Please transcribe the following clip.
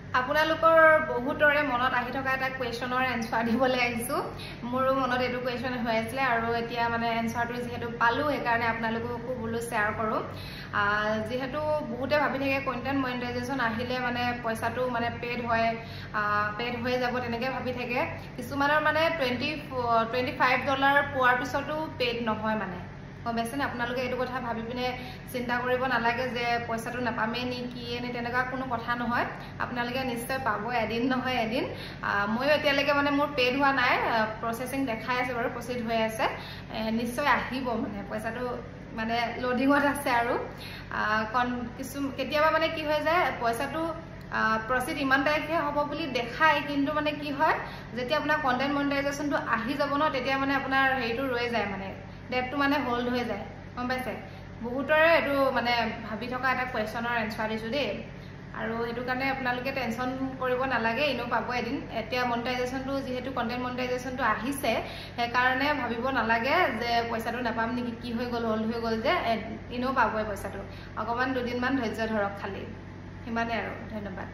আপোনালোকৰ বহুতৰে মনত আহি থকা এটা কোৱেশ্যনৰ এনসাৰ দিবলৈ আহিছো মোৰো মনত এটো কোৱেশ্যন হৈ আছিল আৰু এতিয়া মানে এনসাৰটো যেহেতু পালো সেইকাৰণে আপোনালোককো বলো শেয়াৰ কৰো যেহেতু বহুতে ভাবি থাকে কন্টেন্ট মনিটাইজেশন আহিলে মানে পইচাটো মানে পেড হৈ যাব তেনেকৈ ভাবি থাকে কিছুমানৰ মানে $25 পোৱাৰ পিছতো পেড নহয় মানে বেছেনে আপোনালোকে এটো কথা ভাবি পিনে চিন্তা কৰিব নালাগে যে পইচাটো নাপামে নি কি এনে তেনেকা কোনো কথা নহয় আপোনালোকে নিশ্চয় পাব এদিন নহয় এদিন ময়ো এতিয়ালৈকে মানে মোৰ পেড হোৱা নাই প্ৰসেসিং দেখাই আছে বাৰু প্ৰসিড হৈ আছে নিশ্চয় আহিব মানে পইচাটো মানে লোডিংত আছে আৰু কিছু কেতিয়াবা মানে কি হৈ যায় পইচাটো প্ৰসিড ইমান তাৰিখে হ'ব বুলি দেখায় কিন্তু মানে কি হয় যেতিয়া আপোনাৰ কন্টেন্ট মনিটাইজেশনটো আহি যাব ন তেতিয়া মানে আপোনাৰ হেইটো ৰৈ যায় মানে ডেটটো মানে হোল্ড হৈ যায় গম পাইছে বহুতৰে এটো মানে ভাবি থকা এটা কোৱেশ্যনৰ এনসাৰ দিছো দেই আৰু হেতু কাৰণে আপোনালোকে টেনচন কৰিব নালাগে ইনো পাব এদিন এতিয়া মনিটাইজেশনটো যেহেতু কন্টেন্ট মনিটাইজেশনটো আহিছে সেই কাৰণে ভাবিব নালাগে যে পইচাটো নাপাম নেকি কি হৈ গল হোল্ড হৈ গল যে ইনো পাবই পইচাটো অকমান দুদিন মান ধৈৰ্য ধৰক খালি হিমানে আৰু ধন্যবাদ